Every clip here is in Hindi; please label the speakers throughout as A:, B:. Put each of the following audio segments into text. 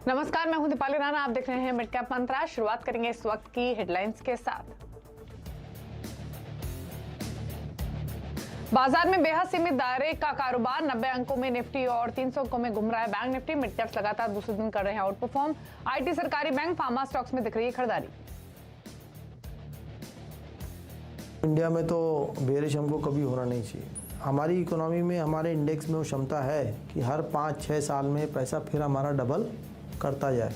A: नमस्कार, मैं हूं दीपाली राणा। आप देख रहे हैं मिड कैप मंत्रा। शुरुआत करेंगे इस वक्त की हेडलाइंस के साथ। बाजार में बेहद सीमित दायरे का कारोबार, 90 अंकों में निफ्टी और 300 अंकों में घूम रहा है बैंक निफ्टी। मिड कैप्स लगातार दूसरे दिन कर रहे हैं आउट परफॉर्म। आईटी, सरकारी बैंक, फार्मा स्टॉक्स में दिख रही है खरीदारी।
B: इंडिया में तो बेरिश हमको कभी होना नहीं चाहिए। हमारी इकोनॉमी में, हमारे इंडेक्स में वो क्षमता है कि हर 5-6 साल में पैसा फिर हमारा डबल करता जाए।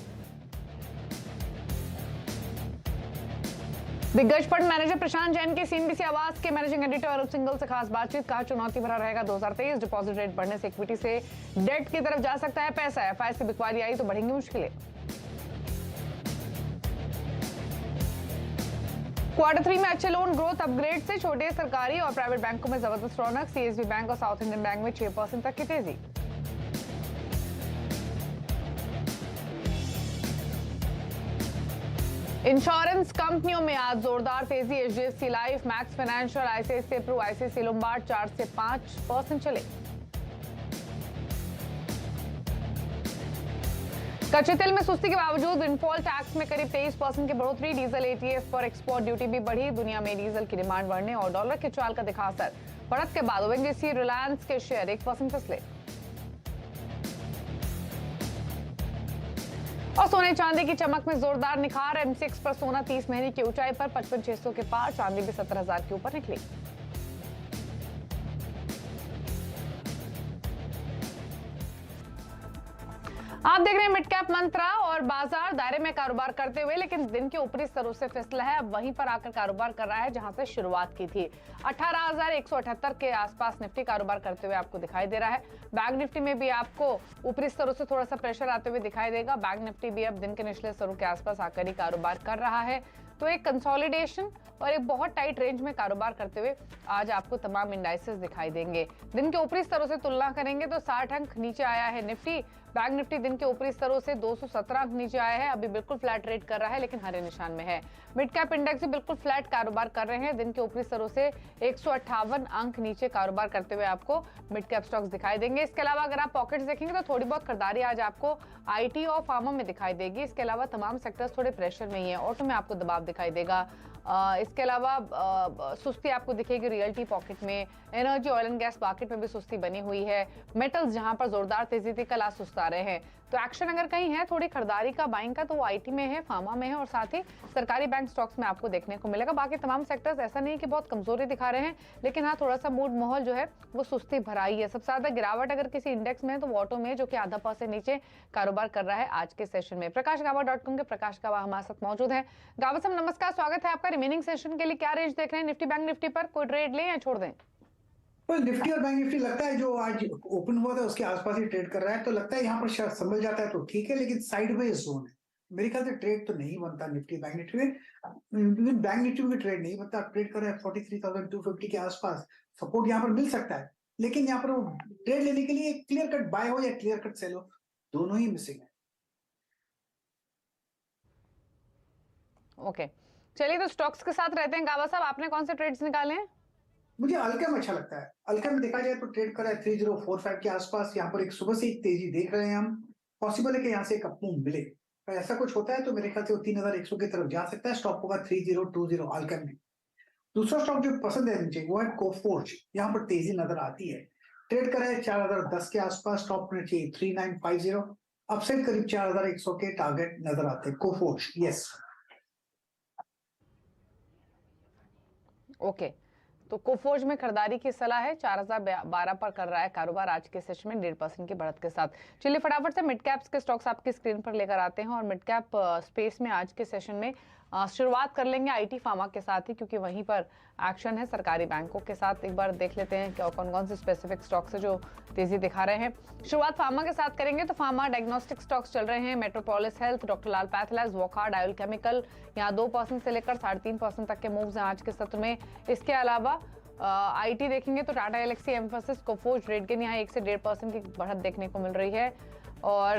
A: दिग्गज फंड मैनेजर प्रशांत जैन की सीएनबीसी आवाज के मैनेजिंग एडिटर अरूप सिंघल से खास बातचीत। कहा चुनौती भरा रहेगा 2023। डिपॉजिट रेट बढ़ने से इक्विटी से डेट की तरफ जा सकता है पैसा। एफआईआई की बिकवाली आई तो बढ़ेंगी मुश्किलें। क्वार्टर 3 में अच्छे लोन ग्रोथ अपग्रेड से छोटे सरकारी और प्राइवेट बैंकों में जबरदस्त रौनक। सीएसबी बैंक और साउथ इंडियन बैंक में 6% तक की तेजी। इंश्योरेंस कंपनियों में आज जोरदार तेजी। HDFC Life, Max Financial, ICICI Pru, ICICI Lombard 4 से 5% चले। कच्चे तेल में सुस्ती के बावजूद विंडफॉल टैक्स में करीब 23% की बढ़ोतरी। डीजल एटीएफ पर एक्सपोर्ट ड्यूटी भी बढ़ी। दुनिया में डीजल की डिमांड बढ़ने और डॉलर के चाल का दिखा असर। बढ़त के बाद ओएनजीसी, रिलायंस के शेयर 1% फिसले। और सोने चांदी की चमक में जोरदार निखार। एमसीएक्स पर सोना 30 महीने की ऊंचाई पर 55,600 के पार। चांदी भी 17,000 के ऊपर निकली। आप देख रहे हैं मिड कैप मंत्रा और बाजार दायरे में कारोबार करते हुए लेकिन दिन के ऊपरी स्तरों से फिसला है। अब वहीं पर आकर कारोबार कर रहा है जहां से शुरुआत की थी। 18,178 के आसपास निफ्टी कारोबार करते हुए आपको दिखाई दे रहा है। बैंक निफ्टी में भी आपको ऊपरी स्तरों से थोड़ा सा प्रेशर आते हुए दिखाई देगा। बैंक निफ्टी भी अब दिन के निचले स्तरों के आसपास आकर ही कारोबार कर रहा है। तो एक कंसोलिडेशन और एक बहुत टाइट रेंज में कारोबार करते हुए आज आपको तमाम इंडाइसेस दिखाई देंगे। दिन के ऊपरी स्तरों से तुलना करेंगे तो 60 अंक नीचे आया है निफ्टी। बैंक निफ्टी दिन के ऊपरी स्तरों से 217 अंक नीचे आया है। अभी बिल्कुल फ्लैट रेट कर रहा है लेकिन हरे निशान में है। मिड कैप इंडेक्स भी बिल्कुल फ्लैट कारोबार कर रहे हैं। दिन के ऊपरी स्तरों से 158 अंक नीचे कारोबार करते हुए आपको मिड कैप स्टॉक्स दिखाई देंगे। इसके अलावा अगर आप पॉकेट्स देखेंगे तो थोड़ी बहुत खरीदारी आज आपको आईटी और फार्मा में दिखाई देगी। इसके अलावा तमाम सेक्टर्स थोड़े प्रेशर में ही है। ऑटो में आपको दबाव दिखाई देगा। इसके अलावा सुस्ती आपको दिखेगी रियल्टी पॉकेट में। Energy, oil and gas market में भी सुस्ती बनी हुई है। मेटल्स जहां पर जोरदार तेजी थी कल आज सुस्ता रहे हैं। तो एक्शन अगर कहीं है थोड़ी खरीदारी का, बाइंग का, तो वो आईटी में है, फार्मा में है और साथ ही सरकारी बैंक स्टॉक्स में आपको देखने को मिलेगा। बाकी तमाम सेक्टर्स ऐसा नहीं कि बहुत कमजोरी दिखा रहे हैं लेकिन हाँ थोड़ा सा मूड माहौल जो है वो सुस्ती भरा ही है। सबसे ज्यादा गिरावट अगर किसी इंडेक्स में है तो वो ऑटो में, जो कि आधा % नीचे कारोबार कर रहा है आज के सेशन में। प्रकाशगावा.com के प्रकाश गावा हमारे साथ मौजूद है। गावा साहब नमस्कार, स्वागत है आपका। रिमेनिंग सेशन के लिए क्या रेंज देख रहे हैं? निफ्टी बैंक निफ्टी पर कोई ट्रेड लें या छोड़ दें?
C: तो निफ्टी और बैंक निफ्टी लगता है जो आज ओपन हुआ था उसके आसपास ही ट्रेड कर रहा है, तो लगता है यहाँ पर शायद संभल जाता है तो ठीक है, लेकिन साइडवेज जोन है। मेरे ख्याल से ट्रेड तो नहीं बनता निफ्टी बैंक निफ्टी में। बैंक निफ्टी में भी ट्रेड नहीं बनता। ट्रेड कर रहा है 43,250 के आसपास। सपोर्ट यहाँ पर मिल सकता है लेकिन यहाँ पर वो ट्रेड लेने के लिए क्लियर कट बाय हो या क्लियर कट सेल हो, दोनों ही मिसिंग है।
A: ओके, चलिए तो स्टॉक्स के साथ रहते हैं। गावा साहब, आपने कौन से ट्रेड्स निकाले हैं?
C: मुझे अल्केम अच्छा लगता है। अल्केम में देखा जाए तो ट्रेड कर रहा है 3045 के आसपास। यहाँ पर एक सुबह से एक तेजी देख रहे हैं हम। पॉसिबल है कि यहाँ से एक अपमूव मिले। तो ऐसा कुछ होता है तो मेरे ख्याल से वो 3100 की तरफ जा सकता है। स्टॉप होगा 3020 अल्केम में। दूसरा स्टॉक जो पसंद है मुझे वो है कोफोर्ज। यहाँ पर तेजी नजर आती है। ट्रेड कर रहा है 4010 के आसपास। स्टॉप होना चाहिए 3950। अपसाइड करीब 4100 के टारगेट नजर आते हैं कोफोर्ज। यस,
A: ओके, तो कोफोर्ज में खरीदारी की सलाह है। 4012 पर कर रहा है कारोबार आज के सेशन में 1.5% की बढ़त के साथ। चलिए फटाफट से मिड कैप्स के स्टॉक्स आपकी स्क्रीन पर लेकर आते हैं और मिड कैप स्पेस में आज के सेशन में शुरुआत कर लेंगे आईटी फार्मा के साथ ही, क्योंकि वहीं पर एक्शन है सरकारी बैंकों के साथ। एक बार देख लेते हैं कि कौन कौन से स्पेसिफिक स्टॉक्स है जो तेजी दिखा रहे हैं। शुरुआत फार्मा के साथ करेंगे तो फार्मा डायग्नोस्टिक स्टॉक्स चल रहे हैं। मेट्रोपोलिस हेल्थ, डॉक्टर लाल पैथलैब्स, वोकहार्ड, आयल केमिकल, यहाँ 2% से लेकर 3.5% तक के मूव्स हैं आज के सत्र में। इसके अलावा आईटी देखेंगे तो टाटा एलेक्सी, एम्फोसिस, कोफोर्ज, रेडगेन यहाँ 1 से 1.5% की बढ़त देखने को मिल रही है। और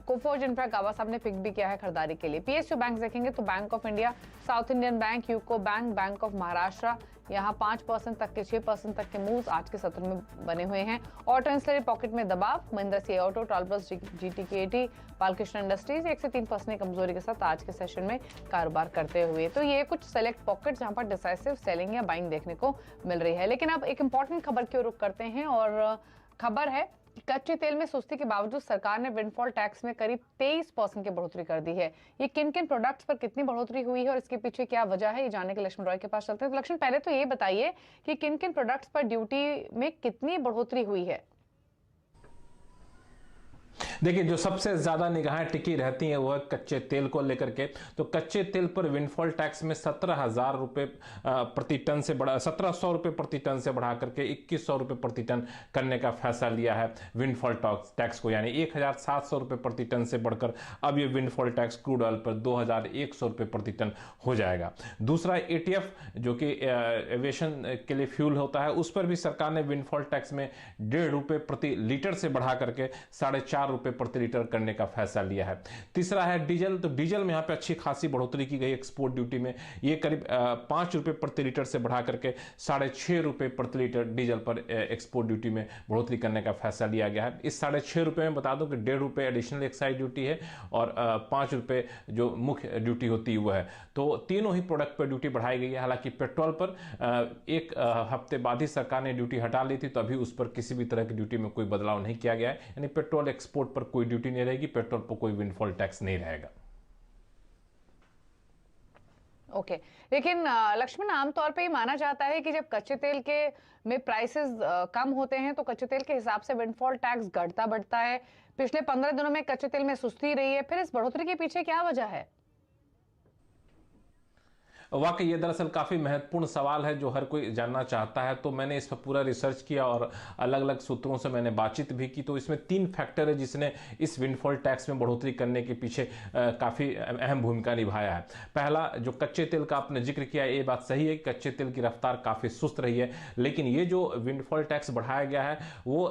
A: कोफोर्ज इनफैक्ट गावा साहब ने पिक भी किया है खरीदारी के लिए। पीएसयू बैंक देखेंगे तो bank of India, south Indian bank, UCO bank, bank of Maharashtra, यहाँ 5% तक के 6% तक के मूव्स आज के सत्र में बने हुए हैं। ऑटो एंसिलरी पॉकेट में दबाव, महिंद्रा सी ऑटो, टॉलबस, GTKT, बालकृष्ण इंडस्ट्रीज 1 से 3% कमजोरी के साथ आज के सेशन में कारोबार करते हुए। तो ये कुछ सेलेक्ट पॉकेट जहां पर डिसाइसिव सेलिंग या बाइंग देखने को मिल रही है। लेकिन अब एक इंपॉर्टेंट खबर की ओर रुख करते हैं और खबर है कच्चे तेल में सुस्ती के बावजूद सरकार ने विंडफॉल टैक्स में करीब 23% की बढ़ोतरी कर दी है। ये किन किन प्रोडक्ट्स पर कितनी बढ़ोतरी हुई है और इसके पीछे क्या वजह है, ये जानने के लक्ष्मण रॉय के पास चलते हैं। तो लक्ष्मण, पहले तो ये बताइए कि किन किन प्रोडक्ट्स पर ड्यूटी में कितनी बढ़ोतरी हुई है।
D: देखिए, जो सबसे ज्यादा निगाहें टिकी रहती हैं वो है कच्चे तेल को लेकर के। तो कच्चे तेल पर विंडफॉल टैक्स में 17,000 रुपए प्रति टन से बढ़ा 1700 रुपए प्रति टन से बढ़ा करके 2100 रुपए प्रति टन करने का फैसला लिया है विंडफॉल टैक्स को, यानी 1700 रुपए प्रति टन से बढ़कर अब ये विंडफॉल टैक्स क्रूड ऑयल पर 2100 रुपए प्रति टन हो जाएगा। दूसरा ATF जो कि एविएशन के लिए फ्यूल होता है, उस पर भी सरकार ने विंडफॉल टैक्स में 1.5 रुपए प्रति लीटर से बढ़ा करके 4.5 रुपए प्रति लीटर करने का फैसला लिया है। तीसरा है डीजल। तो डीजल में यहां पे अच्छी खासी बढ़ोतरी की गई एक्सपोर्ट ड्यूटी में, ये करीब 5 रुपए प्रति लीटर से बढ़ा करके 6.5 रुपए प्रति लीटर डीजल पर एक्सपोर्ट ड्यूटी में बढ़ोतरी करने का फैसला लिया गया है। इस 6.5 रुपए में बता दूं कि 1.5 रुपए एडिशनल एक्साइज ड्यूटी है और 5 रुपए जो मुख्य ड्यूटी होती है वो है। तो तीनों ही प्रोडक्ट पर ड्यूटी बढ़ाई गई है। हालांकि पेट्रोल पर एक हफ्ते बाद ही सरकार ने ड्यूटी हटा ली थी, तो अभी उस पर किसी भी तरह की ड्यूटी में कोई बदलाव नहीं किया गया है, यानी पेट्रोल एक्सपोर्ट पर कोई ड्यूटी नहीं रहेगी, पेट्रोल पर कोई विंडफॉल टैक्स नहीं रहेगा।
A: ओके लेकिन लक्ष्मण, आमतौर पे ये माना जाता है कि जब कच्चे तेल के में प्राइसेस कम होते हैं तो कच्चे तेल के हिसाब से विंडफॉल टैक्स घटता बढ़ता है। पिछले 15 दिनों में कच्चे तेल में सुस्ती रही है, फिर इस बढ़ोतरी के पीछे क्या वजह है?
D: वाकई ये दरअसल काफ़ी महत्वपूर्ण सवाल है जो हर कोई जानना चाहता है। तो मैंने इस पर पूरा रिसर्च किया और अलग अलग सूत्रों से मैंने बातचीत भी की। तो इसमें 3 फैक्टर है जिसने इस विंडफॉल टैक्स में बढ़ोतरी करने के पीछे काफ़ी अहम भूमिका निभाया है। पहला, जो कच्चे तेल का आपने जिक्र किया, ये बात सही है कि कच्चे तेल की रफ्तार काफ़ी सुस्त रही है, लेकिन ये जो विंडफॉल टैक्स बढ़ाया गया है वो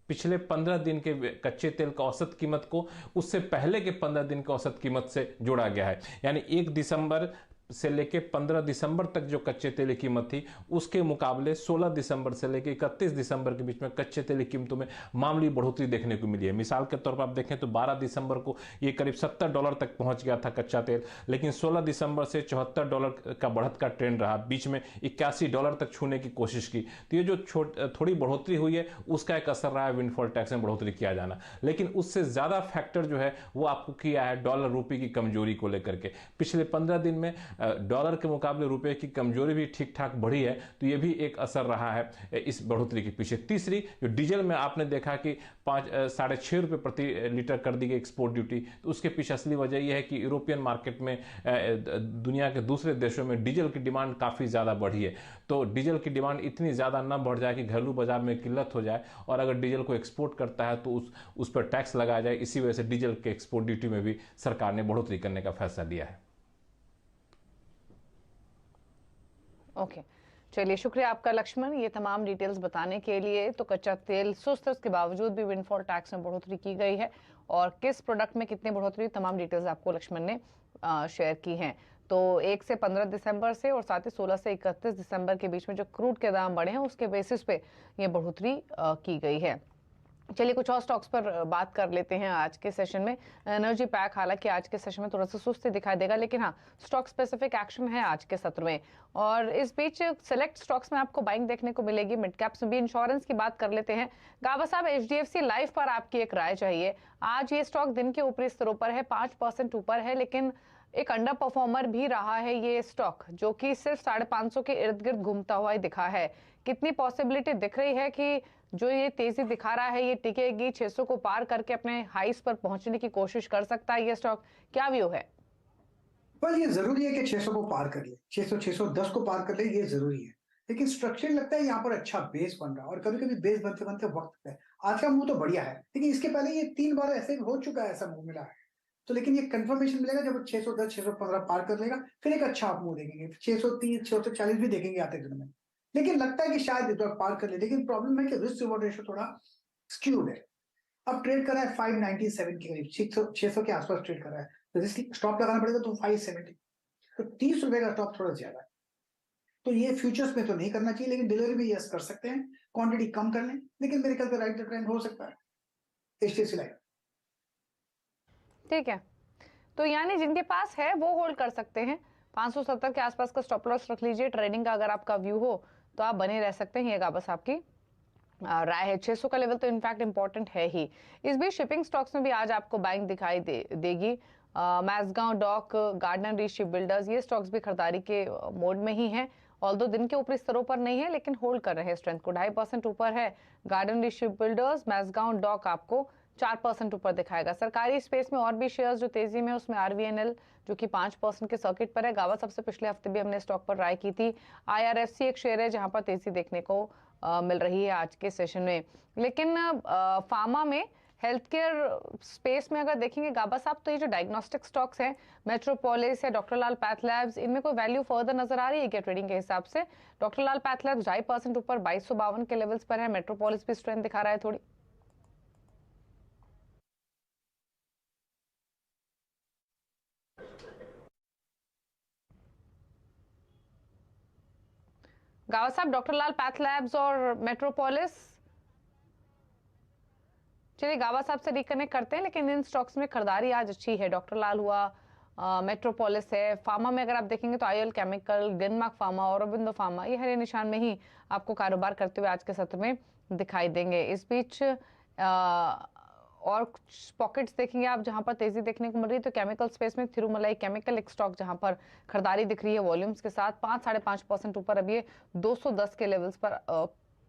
D: पिछले 15 दिन के कच्चे तेल का औसत कीमत को उससे पहले के 15 दिन के औसत कीमत से जोड़ा गया है। यानी 1 दिसंबर से लेके 15 दिसंबर तक जो कच्चे तेल की कीमत थी उसके मुकाबले 16 दिसंबर से लेके 31 दिसंबर के बीच में कच्चे तेल की कीमतों में मामूली बढ़ोतरी देखने को मिली है। मिसाल के तौर पर आप देखें तो 12 दिसंबर को ये करीब $70 तक पहुंच गया था कच्चा तेल, लेकिन 16 दिसंबर से $74 का बढ़त का ट्रेंड रहा, बीच में $81 तक छूने की कोशिश की। तो ये जो थोड़ी बढ़ोतरी हुई है उसका एक असर रहा है विंडफॉल टैक्स में बढ़ोतरी किया जाना। लेकिन उससे ज्यादा फैक्टर जो है वो आपको किया है डॉलर रुपये की कमजोरी को लेकर के। पिछले 15 दिन में डॉलर के मुकाबले रुपए की कमजोरी भी ठीक ठाक बढ़ी है, तो ये भी एक असर रहा है इस बढ़ोतरी के पीछे। तीसरी, जो डीजल में आपने देखा कि 6.5 रुपए प्रति लीटर कर दी गई एक्सपोर्ट ड्यूटी, तो उसके पीछे असली वजह यह है कि यूरोपियन मार्केट में दुनिया के दूसरे देशों में डीजल की डिमांड काफ़ी ज़्यादा बढ़ी है। तो डीजल की डिमांड इतनी ज़्यादा न बढ़ जाए कि घरेलू बाजार में किल्लत हो जाए, और अगर डीजल को एक्सपोर्ट करता है तो उस पर टैक्स लगाया जाए। इसी वजह से डीजल के एक्सपोर्ट ड्यूटी में भी सरकार ने बढ़ोतरी करने का फैसला लिया है।
A: ओके चलिए, शुक्रिया आपका लक्ष्मण, ये तमाम डिटेल्स बताने के लिए। तो कच्चा तेल सुस्त है, उसके बावजूद भी विंडफॉल टैक्स में बढ़ोतरी की गई है, और किस प्रोडक्ट में कितनी बढ़ोतरी, तमाम डिटेल्स आपको लक्ष्मण ने शेयर की हैं। तो 1 से 15 दिसंबर से और साथ ही 16 से 31 दिसंबर के बीच में जो क्रूड के दाम बढ़े हैं उसके बेसिस पे ये बढ़ोतरी की गई है। चलिए कुछ और स्टॉक्स पर बात कर लेते हैं आज के सेशन में। एनर्जी पैक हालांकि आज के सेशन में थोड़ा सा सुस्ती दिखाई देगा, लेकिन हाँ स्टॉक स्पेसिफिक एक्शन है आज के सत्र में। और इस बीच सेलेक्ट स्टॉक्स में आपको बाइंग देखने को मिलेगी। मिड कैप्स में भी इंश्योरेंस की बात कर लेते हैं। गाबा साहब, HDFC लाइफ पर आपकी एक राय चाहिए। आज ये स्टॉक दिन के ऊपरी स्तरों पर है, 5% ऊपर है, लेकिन एक अंडर परफॉर्मर भी रहा है ये स्टॉक, जो कि सिर्फ 550 के इर्द गिर्द घूमता हुआ ही दिखा है। कितनी पॉसिबिलिटी दिख रही है कि जो ये तेजी दिखा रहा है ये टिकेगी, 600 को पार करके अपने हाइस पर पहुंचने की कोशिश कर सकता है ये स्टॉक? क्या व्यू है?
C: ये जरूरी है कि 600 को पार कर ले, 610 को पार कर ले, ये जरूरी है। लेकिन स्ट्रक्चर लगता है यहाँ पर अच्छा बेस बन रहा है, और कभी कभी बेस बनते बनते वक्त लगता है। आज का मूव तो बढ़िया है, लेकिन इसके पहले ये 3 बार ऐसे हो चुका है, ऐसा मूव मिला है। तो लेकिन ये कंफर्मेशन मिलेगा जब 610 615 पार कर लेगा, फिर एक अच्छा आप मूव देखेंगे, 630 640 भी देखेंगे आते दिनों में। लेकिन लगता है कि शायद इस बार पार कर ले, लेकिन प्रॉब्लम है कि रिस्क रिवॉर्ड रेशियो थोड़ा स्क्यूड है। अब ट्रेड कर रहा है 597 के करीब, 600 के आसपास ट्रेड कर रहा है, तो रिस्क स्टॉप लगाना पड़ेगा तो 570, तो 30 रुपए का स्टॉप थोड़ा ज्यादा है। तो ये फ्यूचर्स में तो नहीं करना चाहिए, लेकिन डिलीवरी भी यस कर सकते हैं, क्वांटिटी कम कर लें, लेकिन मेरे ख्याल से राइट ट्रेंड हो सकता है HDFC लाइफ।
A: ठीक है, तो यानी जिनके पास है वो होल्ड कर सकते हैं। 570 के आसपास का स्टॉप लॉस रख लीजिए। ट्रेडिंग का अगर आपका व्यू हो तो आप बने रह सकते हैं, ये बस आपकी राय है। 600 का लेवल तो इनफैक्ट इंपॉर्टेंट है ही। इस बीच शिपिंग स्टॉक्स में भी आज आपको बैंक दिखाई देगी। Mazagon Dock, Garden Reach Shipbuilders, ये स्टॉक्स भी खरीदारी के मोड में ही हैं। ऑल्दो दिन के ऊपरी स्तरों पर नहीं है, लेकिन होल्ड कर रहे हैं स्ट्रेंथ को। 2.5% ऊपर है Garden Reach Shipbuilders. Mazagon Dock आपको 4% ऊपर दिखाएगा। सरकारी स्पेस में और भी शेयर्स जो तेजी में, उसमें RVNL जो कि 5% के सर्किट पर है। गावा सबसे पिछले हफ्ते भी हमने स्टॉक पर राय की थी। IRFC एक शेयर है जहां पर तेजी देखने को मिल रही है आज के सेशन में। लेकिन फार्मा में, हेल्थ केयर स्पेस में अगर देखेंगे गाबा साहब, तो ये जो डायग्नोस्टिक स्टॉक्स हैं, मेट्रोपोलिस या डॉक्टर लाल पैथ लैब्स, इनमें कोई वैल्यू फर्दर नजर आ रही है क्या ट्रेडिंग के हिसाब से? डॉक्टर लाल पैथ लैब्स 2.5% ऊपर 2252 के लेवल्स पर है। मेट्रोपोलिस भी स्ट्रेंथ दिखा रहा है थोड़ी। गावा साहब, डॉक्टर लाल पैथ लैब्स और मेट्रोपोलिस, चलिए गावा साहब से रिकनेक्ट करते हैं, लेकिन इन स्टॉक्स में खरीदारी आज अच्छी है। डॉक्टर लाल हुआ, मेट्रोपोलिस है। फार्मा में अगर आप देखेंगे तो IOL chemical, Glenmark pharma, Aurobindo pharma, ये हरे निशान में ही आपको कारोबार करते हुए आज के सत्र में दिखाई देंगे। इस बीच और कुछ पॉकेट्स देखेंगे आप जहां पर तेजी देखने को मिल रही है, तो केमिकल स्पेस में थिरुमलाई केमिकल एक स्टॉक जहां पर खरीदारी दिख रही है वॉल्यूम्स के साथ। 5-5.5% ऊपर अब ये 210 के लेवल्स पर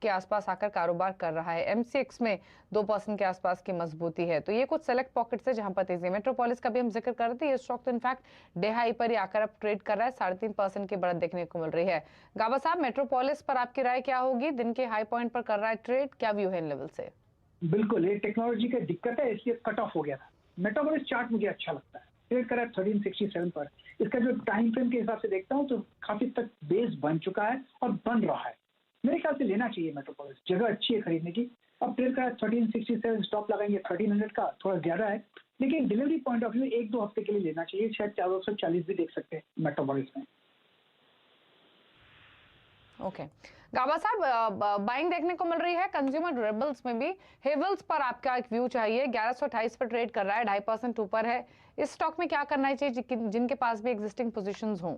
A: के आसपास आकर कारोबार कर रहा है। MCX में 2% के आसपास की मजबूती है। तो ये कुछ सेलेक्ट पॉकेट्स है जहां पर तेजी है। मेट्रोपोलिस का भी हम जिक्र कर रहे थे, ये स्टॉक तो इनफैक्ट डे हाई पर ही आकर अब ट्रेड कर रहा है। 3.5% की बढ़त देखने को मिल रही है। गाबा साहब, मेट्रोपोलिस पर आपकी राय क्या होगी? दिन के हाई पॉइंट पर कर रहा है ट्रेड, क्या व्यू है इन लेवल से?
E: बिल्कुल, ये टेक्नोलॉजी का दिक्कत है, इसलिए कट ऑफ हो गया था। मेट्रोपोलिस चार्ट मुझे अच्छा लगता है, ट्रेड करा 1367 पर। इसका जो टाइम फ्रेम के हिसाब से देखता हूँ तो काफी तक बेस बन चुका है और बन रहा है। मेरे ख्याल से लेना चाहिए मेट्रोपोलिस, जगह अच्छी है खरीदने की। अब ट्रेड करा 1367, स्टॉप लगाएंगे 1300 का, थोड़ा ज्यादा है, लेकिन डिलीवरी पॉइंट ऑफ व्यू 1-2 हफ्ते के लिए लेना चाहिए। शायद 440 भी देख सकते हैं मेट्रोपोलिस में।
A: ओके गाबा साहब, बाइंग देखने को मिल रही है कंज्यूमर ड्यूरेबल्स में भी। हेवल्स पर आपका एक व्यू चाहिए। 1128 पर ट्रेड कर रहा है, 2.5% ऊपर है। इस स्टॉक में क्या करना चाहिए जिनके पास भी एग्जिस्टिंग पोजीशंस हों?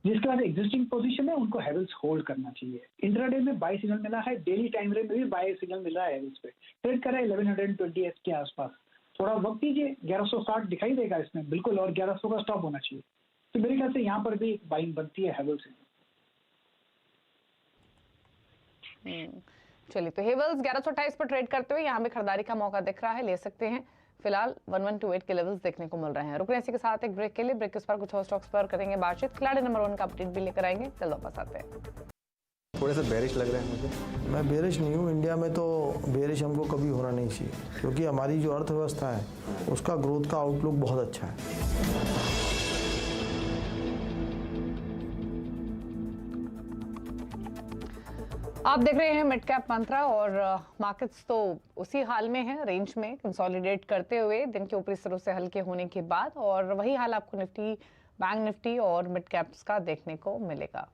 E: जिसके पास एग्जिस्टिंग पोजीशन है उनको हेवल्स होल्ड करना चाहिए। इंट्राडे में बाय सिग्नल मिला है, डेली टाइम फ्रेम में भी बाय सिग्नल मिल रहा है हेवल्स पे। ट्रेड कर रहा है 1120 के आसपास। थोड़ा वक्त दीजिए, 1160 दिखाई देगा इसमें बिल्कुल, और 1100 का स्टॉप होना चाहिए। तो मेरे ख्याल से यहाँ पर भी बाइंग बनती है हेवल्स से।
A: चलिए, तो हेवल्स 1128 पर ट्रेड करते हुए यहाँ भी खरीदारी का मौका दिख रहा है, ले सकते हैं। फिलहाल 1128 के लेवल्स देखने को मिल रहे हैं। रुकने इसी के साथ एक ब्रेक के लिए। ब्रेक के पर कुछ और स्टॉक्स पर करेंगे बातचीत। खिलाड़ी नंबर 1 का अपडेट भी लेकर आएंगे, कल वापस आते हैं।
F: थोड़े से बेरिश लग रहे हैं मुझे।
B: मैं बेरिश नहीं हूँ। इंडिया में तो बेरिश हमको कभी होना नहीं चाहिए, क्योंकि हमारी जो अर्थव्यवस्था है उसका ग्रोथ का आउटलुक बहुत अच्छा है।
A: आप देख रहे हैं मिड कैप मंत्रा, और मार्केट्स तो उसी हाल में है, रेंज में कंसोलिडेट करते हुए दिन के ऊपरी स्तरों से हल्के होने के बाद, और वही हाल आपको निफ्टी, बैंक निफ्टी और मिड कैप्स का देखने को मिलेगा।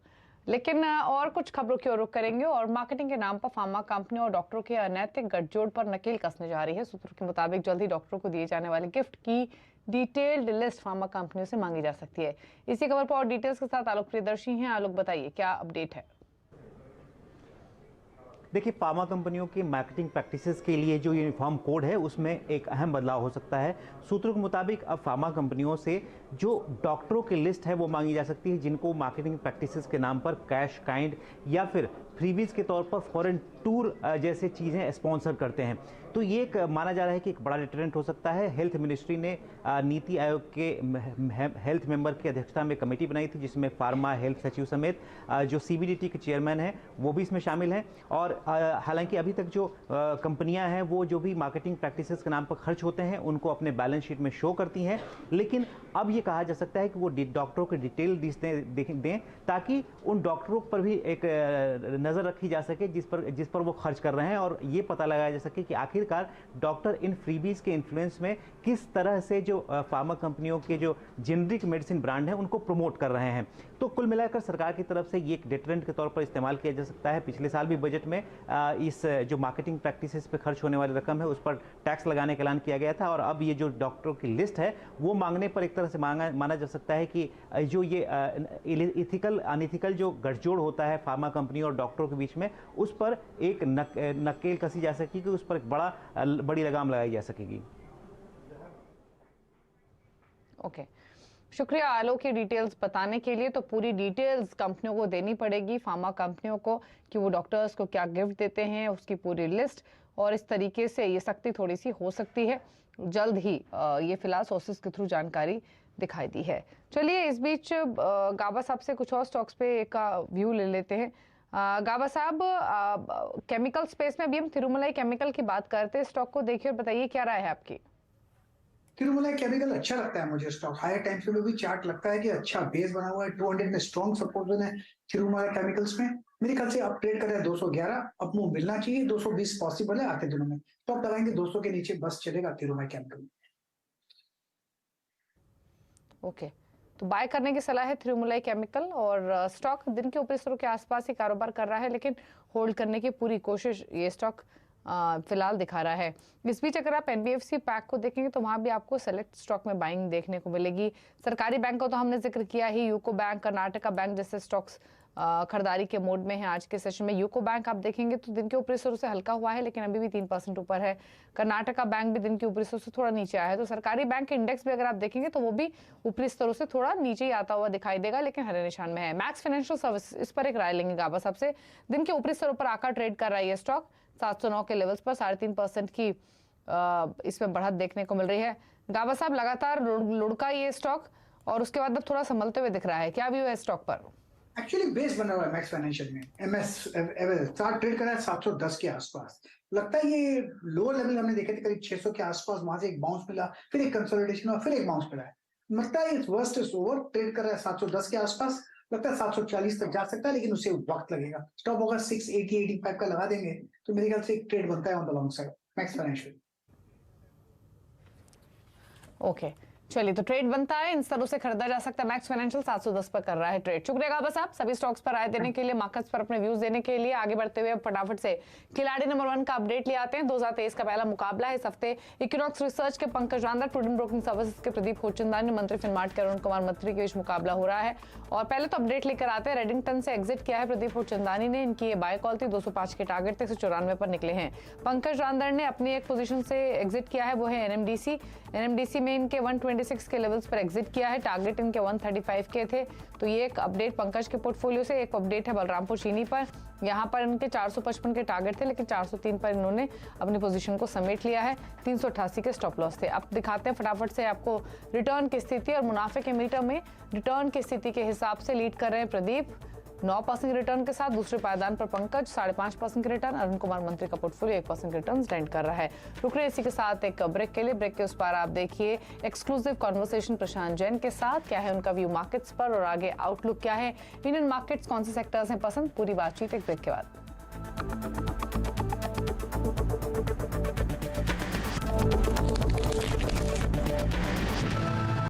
A: लेकिन और कुछ खबरों की ओर रुख करेंगे, और मार्केटिंग के नाम पर फार्मा कंपनी और डॉक्टरों के अनैतिक गठजोड़ पर नकेल कसने जा रही है। सूत्रों के मुताबिक जल्द ही डॉक्टरों को दिए जाने वाले गिफ्ट की डिटेल्ड लिस्ट फार्मा कंपनियों से मांगी जा सकती है। इसी खबर पर और डिटेल्स के साथ आलोक प्रियदर्शी हैं। आलोक, बताइए क्या अपडेट है?
F: देखिए, फार्मा कंपनियों की मार्केटिंग प्रैक्टिसेस के लिए जो यूनिफॉर्म कोड है उसमें एक अहम बदलाव हो सकता है। सूत्रों के मुताबिक अब फार्मा कंपनियों से जो डॉक्टरों की लिस्ट है वो मांगी जा सकती है जिनको मार्केटिंग प्रैक्टिसेस के नाम पर कैश काइंड या फिर फ्रीबीज के तौर पर फॉरेन टूर जैसे चीज़ें स्पॉन्सर करते हैं। तो ये एक माना जा रहा है कि एक बड़ा डिटरेंट हो सकता है। हेल्थ मिनिस्ट्री ने नीति आयोग के हेल्थ मेंबर की अध्यक्षता में कमेटी बनाई थी, जिसमें फार्मा हेल्थ सचिव समेत जो CBDT के चेयरमैन हैं वो भी इसमें शामिल हैं। और हालांकि अभी तक जो कंपनियां हैं वो जो भी मार्केटिंग प्रैक्टिसेस के नाम पर खर्च होते हैं उनको अपने बैलेंस शीट में शो करती हैं, लेकिन अब ये कहा जा सकता है कि वो डॉक्टरों के डिटेल दें ताकि उन डॉक्टरों पर भी एक नज़र रखी जा सके जिस पर वो खर्च कर रहे हैं, और ये पता लगाया जा सके कि आखिरकार डॉक्टर इन फ्रीबीज के इन्फ्लुएंस में किस तरह से जो फार्मा कंपनियों के जो जेनरिक मेडिसिन ब्रांड हैं उनको प्रमोट कर रहे हैं। तो तो कुल मिलाकर सरकार की तरफ से ये एक डिटरेंट के तौर पर इस्तेमाल किया जा सकता है। पिछले साल भी बजट में इस जो मार्केटिंग प्रैक्टिसेस पे खर्च होने वाली रकम है उस पर टैक्स लगाने का ऐलान किया गया था, और अब ये जो डॉक्टरों की लिस्ट है वो मांगने पर एक तरह से माना जा सकता है कि जो ये इथिकल अनइथिकल जो गठजोड़ होता है फार्मा कंपनी और डॉक्टरों के बीच में, उस पर एक नकेल कसी जा सकेगी, उस पर एक बड़ी लगाम लगाई जा सकेगी।
A: ओके, शुक्रिया आलोक की डिटेल्स बताने के लिए। तो पूरी डिटेल्स कंपनियों को देनी पड़ेगी, फार्मा कंपनियों को, कि वो डॉक्टर्स को क्या गिफ्ट देते हैं, उसकी पूरी लिस्ट, और इस तरीके से ये सख्ती थोड़ी सी हो सकती है जल्द ही। ये फिलहाल सोर्सेस के थ्रू जानकारी दिखाई दी है। चलिए इस बीच गाबा साहब से कुछ और स्टॉक्स पे एक व्यू ले लेते हैं। गाबा साहब, केमिकल स्पेस में अभी हम तिरुमलाई केमिकल की बात करते हैं, स्टॉक को देखिए और बताइए क्या राय है आपकी।
C: तिरुमलाई केमिकल अच्छा लगता है मुझे स्टॉक। हायर टाइम फ्रेम में भी चार्ट लगता है कि अच्छा बेस बना हुआ है, 200 में स्ट्रॉन्ग सपोर्ट जोन है तिरुमलाई केमिकल्स में। मेरे ख्याल से अब ट्रेड कर रहा है 211, अब मूव मिलना चाहिए, 220 पॉसिबल है आते दिनों में, तो अब लगाएंगे 200 के नीचे बस चलेगा तिरुमलाई केमिकल।
A: ओके, तो बाय करने की सलाह है तिरुमलाई केमिकल, और स्टॉक दिन के ऊपरी स्तरों के आसपास ही कारोबार कर रहा है, लेकिन होल्ड करने की पूरी कोशिश ये स्टॉक फिलहाल दिखा रहा है। इस बीच अगर आप एनबीएफसी पैक को देखेंगे तो वहां भी आपको सेलेक्ट स्टॉक में बाइंग देखने को मिलेगी। सरकारी बैंक का तो हमने जिक्र किया ही, यूको बैंक, कर्नाटका बैंक जैसे स्टॉक्स खरीदारी के मोड में है आज के सेशन में। यूको बैंक आप देखेंगे तो दिन के ऊपरी स्तरों से हल्का हुआ है, लेकिन अभी भी 3% ऊपर है। कर्नाटका बैंक भी दिन के ऊपरी स्तरों से थोड़ा नीचे आया है। तो सरकारी बैंक के इंडेक्स भी अगर आप देखेंगे तो वो भी ऊपरी स्तरों से थोड़ा नीचे ही आता हुआ दिखाई देगा, लेकिन हरे निशान में है। मैक्स फाइनेंशियल सर्विस, इस पर एक राय लेंगे गाबा साहब से। दिन के ऊपरी स्तरों पर आकर ट्रेड कर रहा है ये स्टॉक 709 के लेवल्स पर, 3.5% की इसमें बढ़त देखने को मिल रही है। गाबा साहब, लगातार लुढ़का ये स्टॉक और उसके बाद अब थोड़ा संभलते हुए दिख रहा है, क्या व्यू है स्टॉक पर?
C: एक्चुअली बेस बना हुआ है मैक्स फाइनेंशियल में, चार्ट ट्रेड कर रहा है 710 के आसपास। लगता है ये लोअर लेवल हमने देखे थे करीब 600 के आसपास, वहां से एक बाउंस मिला, फिर एक कंसोलिडेशन हुआ, फिर एक बाउंस मिला है। लगता है इस वर्स्ट इज ओवर, ट्रेड कर रहा है 710 के आसपास, लगता है 740 तक जा सकता है, लेकिन उसे वक्त लगेगा। स्टॉप होगा 680-85 का लगा देंगे तो मेरे ख्याल से एक ट्रेड बनता है on the long side max financial.
A: Okay, चलिए, तो ट्रेड बनता है, इन स्तरों से खरीदा जा सकता है। मैक्स फाइनेंशियल 710 पर कर रहा है ट्रेड। शुक्रिया गाबा साहब सभी स्टॉक्स पर राय देने के लिए, मार्केट्स पर अपने व्यूज देने के लिए। आगे बढ़ते हुए फटाफट से खिलाड़ी नंबर 1 का अपडेट ले आते हैं। 2023 का पहला मुकाबला है इस हफ्ते। इक्विनॉक्स रिसर्च के पंकज रांदर, प्रूडेंट ब्रोकिंग सर्विसेज के प्रदीप खोचंदानी, मंत्री फिनमार्ट के अरुण कुमार मंत्री के बीच मुकाबला हो रहा है। और पहले तो अपडेट लेकर आते हैं, रेडिंगटन से एग्जिट किया है प्रदीप खोचंदानी ने। इनकी ये बाय कॉल थी, 205 के टारगेट थे, 194 पर निकले हैं। पंकज रांदर ने अपनी एक पोजीशन से एग्जिट किया है, वो है एनएमडीसी में इनके 126 के लेवल्स पर एग्जिट किया है, टारगेट इनके 135 के थे। तो ये एक अपडेट पंकज के पोर्टफोलियो से। एक अपडेट है बलरामपुर चीनी पर, यहाँ पर इनके 455 के टारगेट थे, लेकिन 403 पर इन्होंने अपनी पोजीशन को समेट लिया है। 388 के स्टॉप लॉस थे। अब दिखाते हैं फटाफट से आपको रिटर्न की स्थिति और मुनाफे के मीटर में रिटर्न की स्थिति के हिसाब से लीड कर रहे हैं प्रदीप 9% रिटर्न के साथ, दूसरे पायदान पर पंकज 5.5% के रिटर्न, अरुण कुमार मंत्री का पोर्टफोलियो 1% रिटर्न स्टैंड कर रहा है। रुक रहे इसी के साथ एक ब्रेक के लिए। ब्रेक के उस पार आप देखिए एक्सक्लूसिव कॉन्वर्सेशन प्रशांत जैन के साथ, क्या है उनका व्यू मार्केट्स पर और आगे आउटलुक क्या है, इंडियन मार्केट्स कौन से सेक्टर्स हैं पसंद, पूरी बातचीत एक ब्रेक के बाद।